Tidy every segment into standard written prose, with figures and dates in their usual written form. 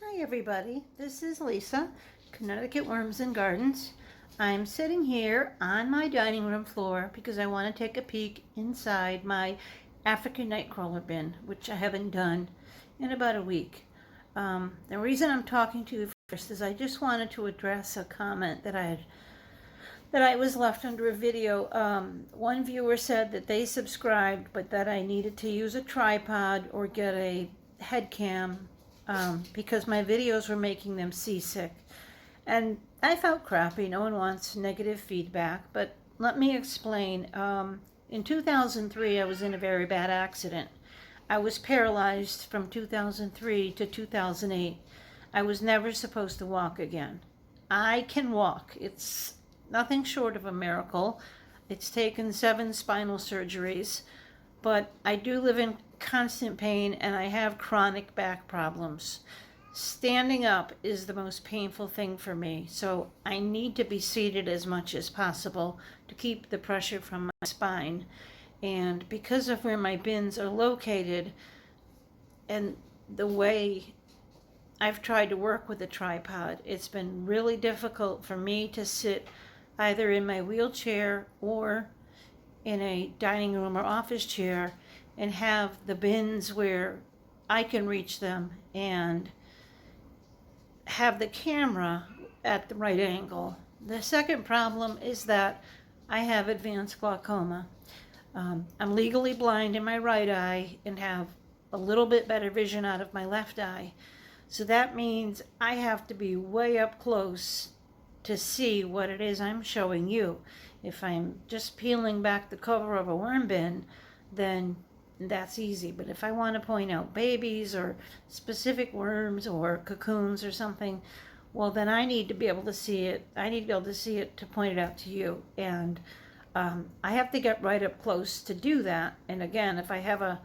Hi everybody, this is Lisa, Connecticut Worms and Gardens. I'm sitting here on my dining room floor because I want to take a peek inside my African nightcrawler bin, which I haven't done in about a week. The reason I'm talking to you first is I just wanted to address a comment that I was left under a video. One viewer said that they subscribed, but that I needed to use a tripod or get a head cam because my videos were making them seasick. And I felt crappy. No one wants negative feedback, but let me explain. In 2003, I was in a very bad accident. I was paralyzed from 2003 to 2008. I was never supposed to walk again. I can walk. It's nothing short of a miracle. It's taken 7 spinal surgeries, but I do live in constant pain and I have chronic back problems. Standing up is the most painful thing for me, so I need to be seated as much as possible to keep the pressure from my spine. And because of where my bins are located and the way I've tried to work with a tripod, it's been really difficult for me to sit either in my wheelchair or in a dining room or office chair and have the bins where I can reach them and have the camera at the right angle. The second problem is that I have advanced glaucoma. I'm legally blind in my right eye and have a little bit better vision out of my left eye. So that means I have to be way up close to see what it is I'm showing you. If I'm just peeling back the cover of a worm bin, then that's easy. But if I want to point out babies or specific worms or cocoons or something, well, then I need to be able to see it. I need to be able to see it to point it out to you. And I have to get right up close to do that. And again, if I have a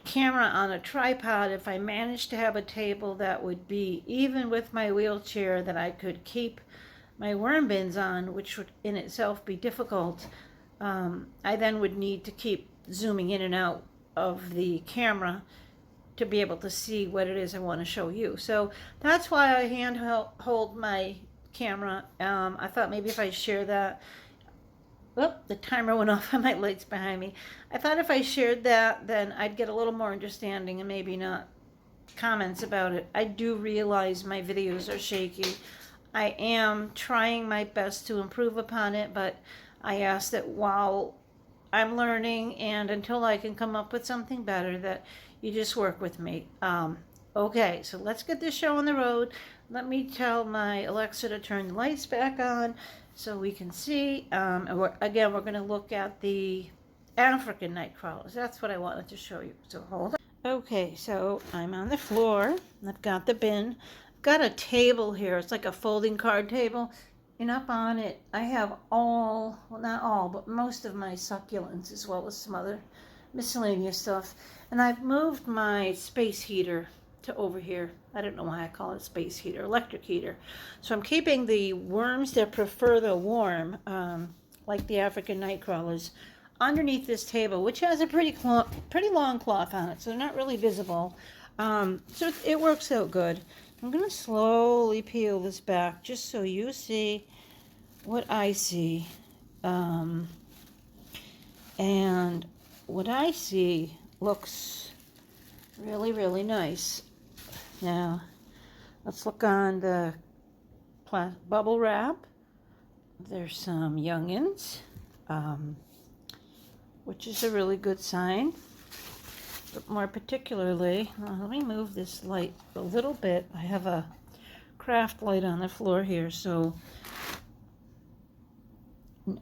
camera on a tripod, if I manage to have a table that would be even with my wheelchair that I could keep my worm bins on, which would in itself be difficult, I then would need to keep zooming in and out of the camera to be able to see what it is I want to show you. So that's why I hold my camera. I thought maybe if I share that. Oh, the timer went off on my lights behind me. I thought if I shared that, then I'd get a little more understanding and maybe not comments about it. I do realize my videos are shaky. I am trying my best to improve upon it, but I ask that while I'm learning and until I can come up with something better, that you just work with me. Okay, so let's get this show on the road. Let me tell my Alexa to turn the lights back on so we can see. And we're going to look at the African nightcrawlers. That's what I wanted to show you. So hold on. Okay, so I'm on the floor. I've got the bin. I've got a table here. It's like a folding card table. And up on it, I have all, well, not all, but most of my succulents as well as some other miscellaneous stuff. And I've moved my space heater to over here. I don't know why I call it space heater, electric heater. So I'm keeping the worms that prefer the warm, like the African nightcrawlers, underneath this table, which has a pretty long cloth on it, so they're not really visible. So it works out good. I'm going to slowly peel this back just so you see what I see. And what I see looks really, really nice. Now, let's look on the bubble wrap. There's some youngins, which is a really good sign. But more particularly, let me move this light a little bit. I have a craft light on the floor here, so,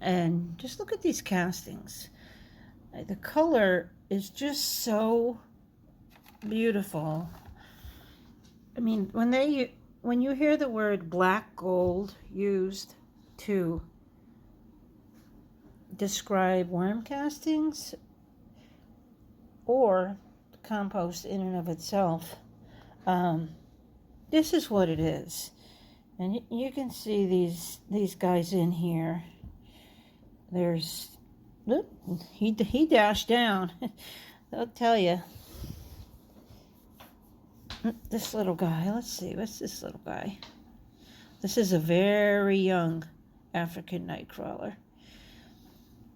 and just look at these castings. The color is just so beautiful. I mean, when you hear the word black gold used to describe worm castings or compost in and of itself, this is what it is. And you can see these guys in here. There's, he dashed down. I'll tell you. this little guy. Let's see, what's this little guy? This is a very young African nightcrawler.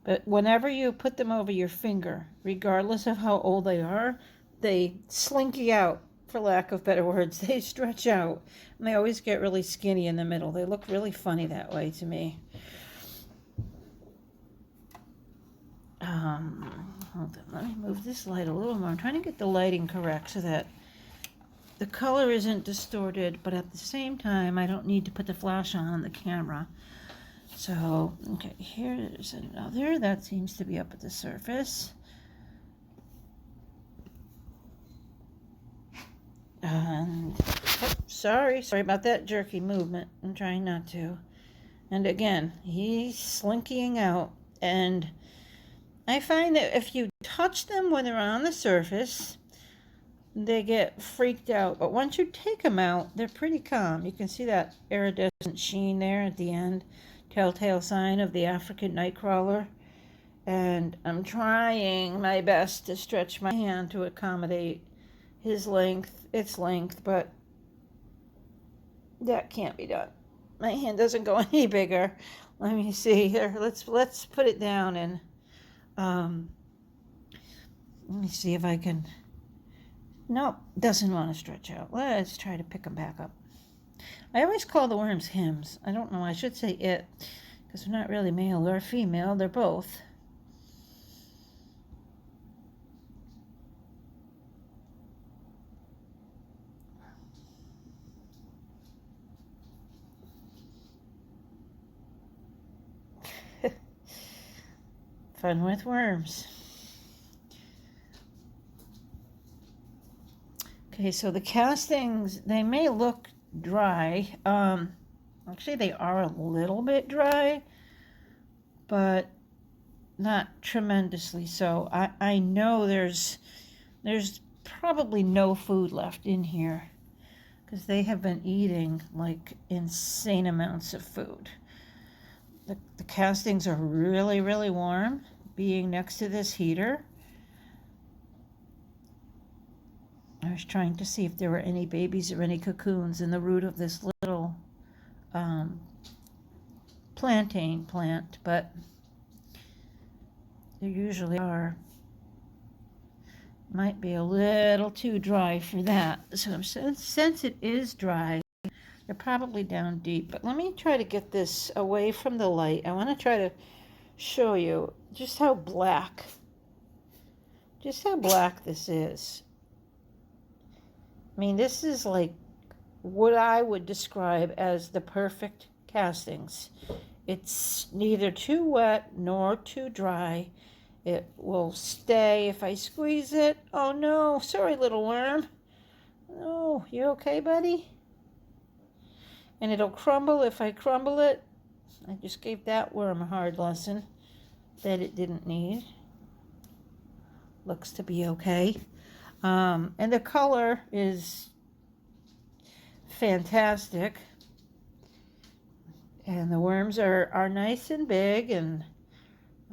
But whenever you put them over your finger, regardless of how old they slinky out, for lack of better words. They stretch out, and they always get really skinny in the middle. They look really funny that way to me. Hold on, let me move this light a little more. I'm trying to get the lighting correct so that the color isn't distorted, but at the same time, I don't need to put the flash on the camera. So, okay, here's another that seems to be up at the surface. And, oh, sorry about that jerky movement. I'm trying not to. And again, he's slinkying out. And I find that if you touch them when they're on the surface, they get freaked out. But once you take them out, they're pretty calm. You can see that iridescent sheen there at the end. Telltale sign of the African nightcrawler. And I'm trying my best to stretch my hand to accommodate its length, but that can't be done. My hand doesn't go any bigger. Let me see here. Let's put it down and let me see if I can. Nope, doesn't want to stretch out. Let's try to pick them back up. I always call the worms hims. I don't know, I should say it, because they're not really male or female, they're both. Fun with worms. Okay, so the castings, they may look dry. Actually, they are a little bit dry, but not tremendously so. I know there's probably no food left in here because they have been eating like insane amounts of food. The castings are really, really warm, being next to this heater. I was trying to see if there were any babies or any cocoons in the root of this little plantain plant, but there usually are. Might be a little too dry for that. So since it is dry, they're probably down deep. But let me try to get this away from the light. I want to try to show you just how black this is. I mean, this is like what I would describe as the perfect castings. It's neither too wet nor too dry. It will stay if I squeeze it. Oh no, sorry little worm. Oh, you okay, buddy? And it'll crumble if I crumble it. I just gave that worm a hard lesson that it didn't need. Looks to be okay. And the color is fantastic. And the worms are nice and big, and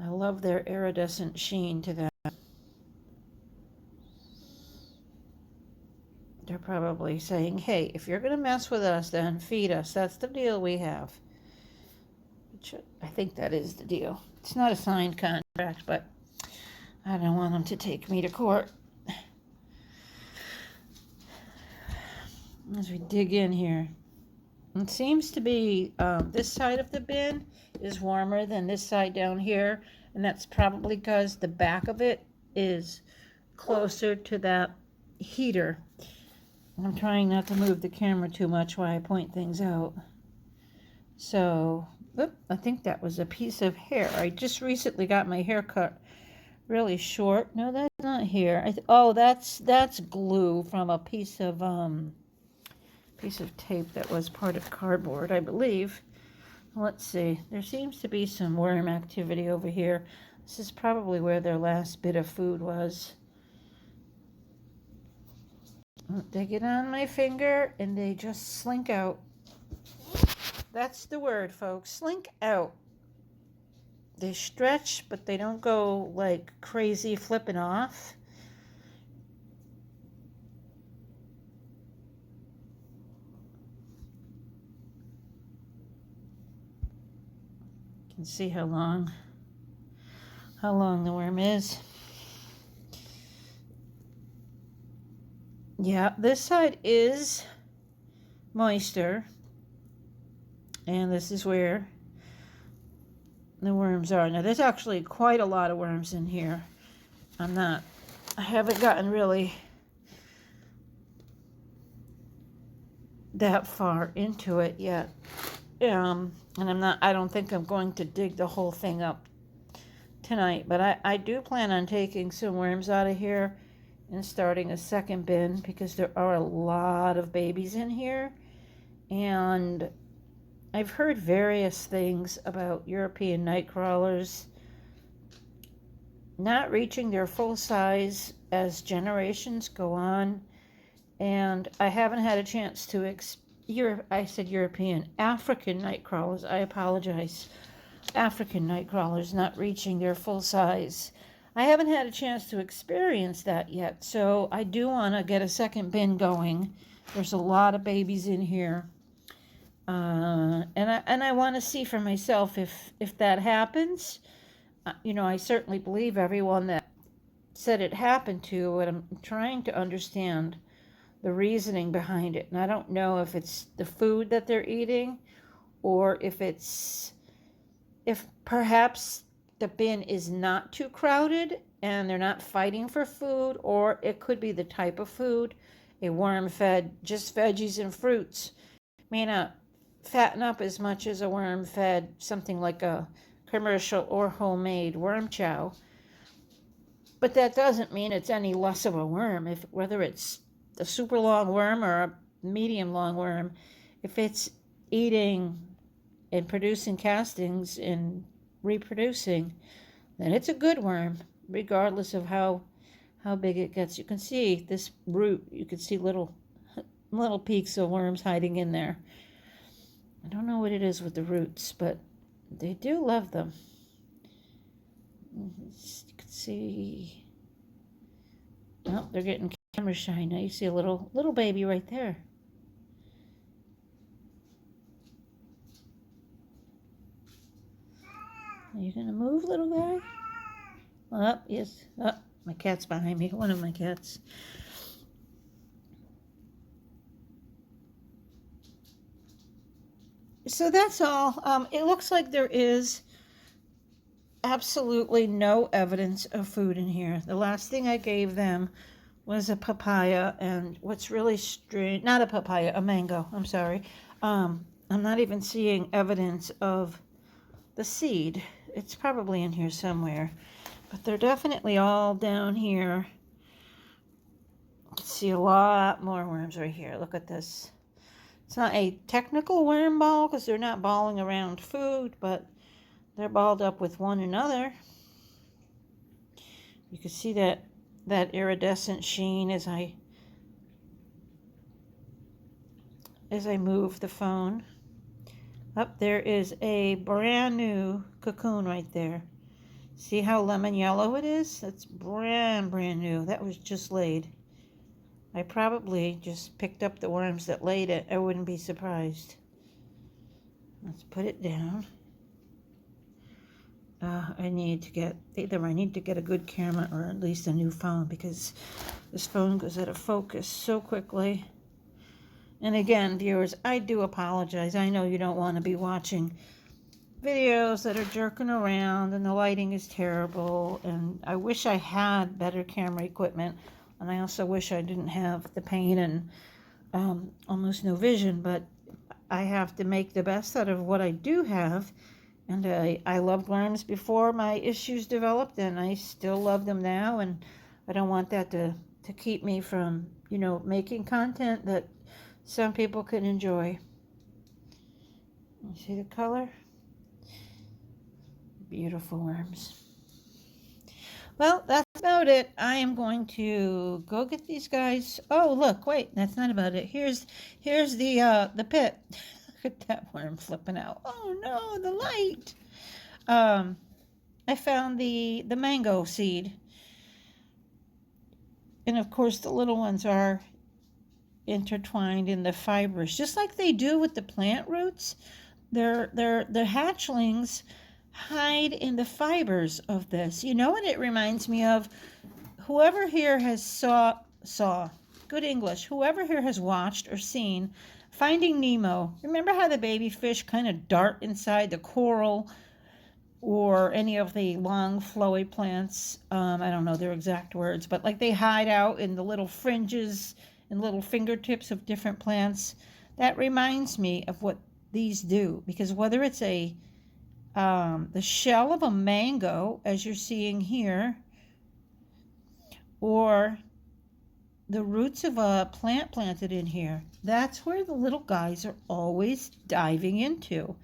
I love their iridescent sheen to them. They're probably saying, hey, if you're going to mess with us, then feed us. That's the deal we have. Which I think that is the deal. It's not a signed contract, but I don't want them to take me to court. As we dig in here, it seems to be this side of the bin is warmer than this side down here, and that's probably because the back of it is closer to that heater. I'm trying not to move the camera too much while I point things out. So, I think that was a piece of hair. I just recently got my hair cut really short. No, that's not hair. Oh, that's glue from a piece of tape that was part of cardboard, I believe. Let's see. There seems to be some worm activity over here. This is probably where their last bit of food was. They get on my finger and they just slink out. That's the word, folks. Slink out. They stretch, but they don't go like crazy flipping off. Let's see how long the worm is. Yeah, this side is moister, and this is where the worms are. Now there's actually quite a lot of worms in here. I haven't gotten really that far into it yet. And I don't think I'm going to dig the whole thing up tonight, but I do plan on taking some worms out of here and starting a second bin, because there are a lot of babies in here, and I've heard various things about European nightcrawlers not reaching their full size as generations go on, and I haven't had a chance to I said European, African nightcrawlers, I apologize. African nightcrawlers not reaching their full size. I haven't had a chance to experience that yet, so I do want to get a second bin going. There's a lot of babies in here, and I want to see for myself if that happens. I certainly believe everyone that said it happened to, and I'm trying to understand the reasoning behind it. And I don't know if it's the food that they're eating, or if perhaps the bin is not too crowded and they're not fighting for food, or it could be the type of food. A worm fed just veggies and fruits may not fatten up as much as a worm fed something like a commercial or homemade worm chow. But that doesn't mean it's any less of a worm. Whether it's a super long worm or a medium long worm, if it's eating and producing castings and reproducing, then it's a good worm, regardless of how big it gets. You can see this root, you can see little peaks of worms hiding in there. I don't know what it is with the roots, but they do love them. You can see, oh, they're getting camera shy now. You see a little baby right there. Are you gonna move, little guy? Oh, yes. Oh, my cat's behind me. One of my cats. So that's all. It looks like there is absolutely no evidence of food in here. The last thing I gave them was a papaya, and what's really strange, not a papaya, a mango, I'm sorry. I'm not even seeing evidence of the seed. It's probably in here somewhere, but they're definitely all down here. You can see a lot more worms right here. Look at this. It's not a technical worm ball because they're not balling around food, but they're balled up with one another. You can see that iridescent sheen as I move the phone. Up there is a brand new cocoon right there. See how lemon yellow it is? That's brand new. That was just laid. I probably just picked up the worms that laid it. I wouldn't be surprised. Let's put it down. I need to get a good camera or at least a new phone, because this phone goes out of focus so quickly. And again, viewers, I do apologize. I know you don't want to be watching videos that are jerking around and the lighting is terrible, and I wish I had better camera equipment, and I also wish I didn't have the pain and almost no vision, but I have to make the best out of what I do have. And I loved worms before my issues developed, and I still love them now, and I don't want that to keep me from, making content that some people can enjoy. You see the color? Beautiful worms. Well, that's about it. I am going to go get these guys. Oh, look, wait, that's not about it. Here's the pit. Look at that worm flipping out. Oh no, the light. I found the mango seed. And of course the little ones are intertwined in the fibers, just like they do with the plant roots. Their hatchlings hide in the fibers of this. You know what it reminds me of? Whoever here has saw good English, whoever here has watched or seen Finding Nemo. Remember how the baby fish kind of dart inside the coral or any of the long flowy plants? I don't know their exact words, but like they hide out in the little fringes and little fingertips of different plants. That reminds me of what these do, because whether it's the shell of a mango, as you're seeing here, or the roots of a plant planted in here, that's where the little guys are always diving into.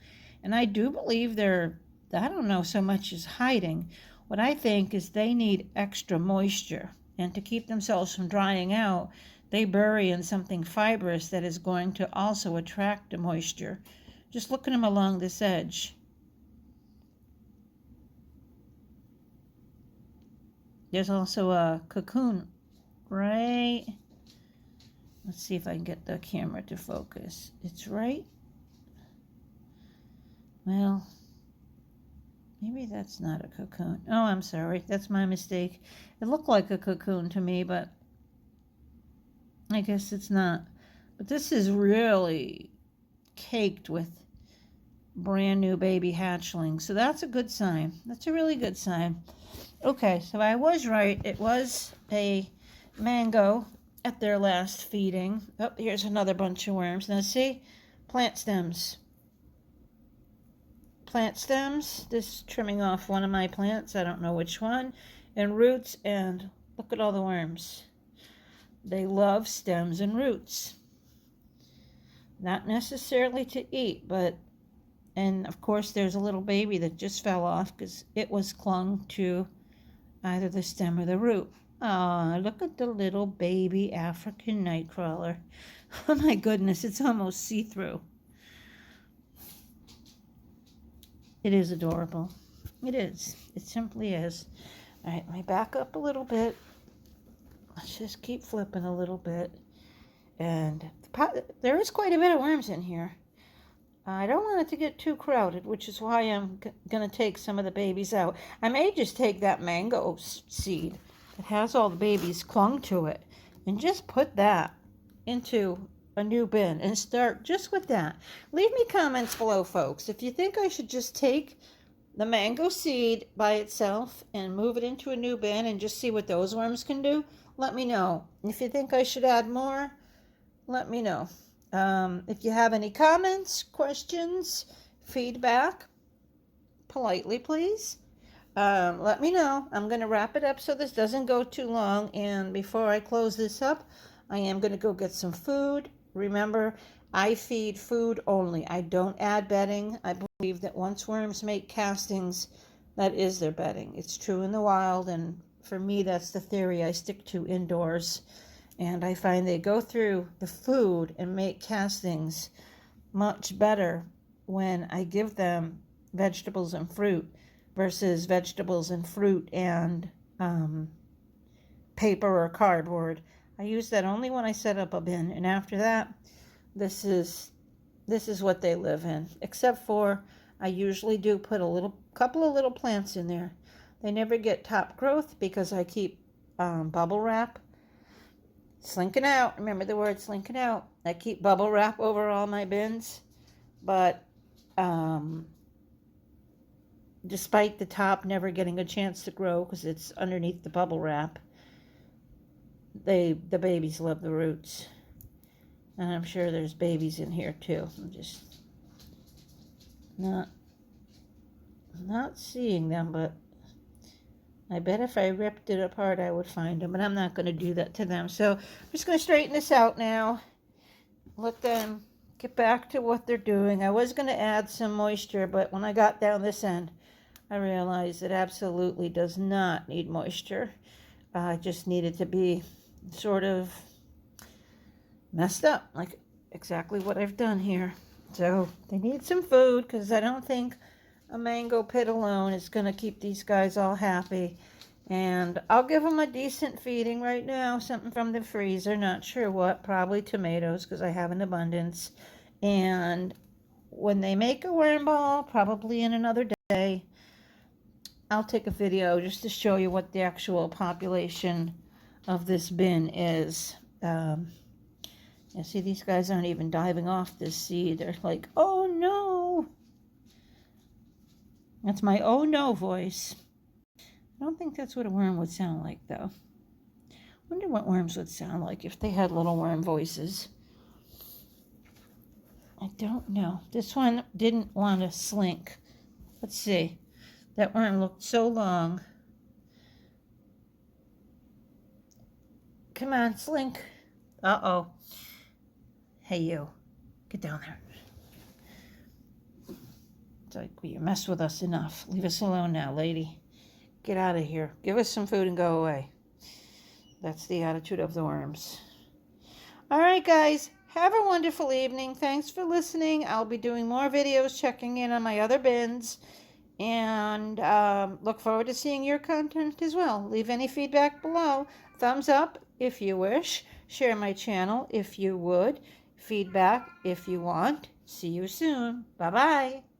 And I do believe they're, I don't know so much as hiding. What I think is they need extra moisture. And to keep themselves from drying out, they bury in something fibrous that is going to also attract the moisture. Just look at them along this edge. There's also a cocoon, right? Let's see if I can get the camera to focus. It's right. Well, maybe that's not a cocoon. Oh, I'm sorry. That's my mistake. It looked like a cocoon to me, but I guess it's not. But this is really caked with brand new baby hatchlings. So that's a good sign. That's a really good sign. Okay, so I was right. It was a mango at their last feeding. Oh, here's another bunch of worms. Now see, plant stems. Plant stems. This is trimming off one of my plants. I don't know which one. And roots, and look at all the worms. They love stems and roots. Not necessarily to eat, but, and of course there's a little baby that just fell off because it was clung to either the stem or the root. Ah, look at the little baby African nightcrawler. Oh my goodness, it's almost see-through. It is adorable. It is. It simply is. All right, let me back up a little bit. Let's just keep flipping a little bit. And there is quite a bit of worms in here. I don't want it to get too crowded, which is why I'm going to take some of the babies out. I may just take that mango seed that has all the babies clung to it and just put that into a new bin and start just with that. Leave me comments below, folks. If you think I should just take the mango seed by itself and move it into a new bin and just see what those worms can do, let me know. If you think I should add more, let me know. If you have any comments, questions, feedback, politely please, let me know. I'm going to wrap it up so this doesn't go too long. And before I close this up, I am going to go get some food. Remember, I feed food only. I don't add bedding. I believe that once worms make castings, that is their bedding. It's true in the wild, and for me, that's the theory I stick to indoors. And I find they go through the food and make castings much better when I give them vegetables and fruit versus vegetables and fruit and paper or cardboard. I use that only when I set up a bin, and after that, this is what they live in. Except for I usually do put a couple of little plants in there. They never get top growth because I keep bubble wrap. Slinking out. Remember the word slinking out. I keep bubble wrap over all my bins. But despite the top never getting a chance to grow because it's underneath the bubble wrap, the babies love the roots. And I'm sure there's babies in here too. I'm just not seeing them, but I bet if I ripped it apart, I would find them, but I'm not going to do that to them. So I'm just going to straighten this out now. Let them get back to what they're doing. I was going to add some moisture, but when I got down this end, I realized it absolutely does not need moisture. I just needed to be sort of messed up, like exactly what I've done here. So they need some food because I don't think a mango pit alone is going to keep these guys all happy. And I'll give them a decent feeding right now, something from the freezer, not sure what, probably tomatoes because I have an abundance. And when they make a worm ball, probably in another day, I'll take a video just to show you what the actual population of this bin is. You see, these guys aren't even diving off this seed. They're like, oh no. That's my oh no voice. I don't think that's what a worm would sound like, though. Wonder what worms would sound like if they had little worm voices. I don't know. This one didn't want to slink. Let's see. That worm looked so long. Come on, slink. Uh-oh. Hey, you. Get down there. It's like, well, you messed with us enough. Leave us alone now, lady. Get out of here. Give us some food and go away. That's the attitude of the worms. All right, guys. Have a wonderful evening. Thanks for listening. I'll be doing more videos, checking in on my other bins. And look forward to seeing your content as well. Leave any feedback below. Thumbs up if you wish. Share my channel if you would. Feedback if you want. See you soon. Bye-bye.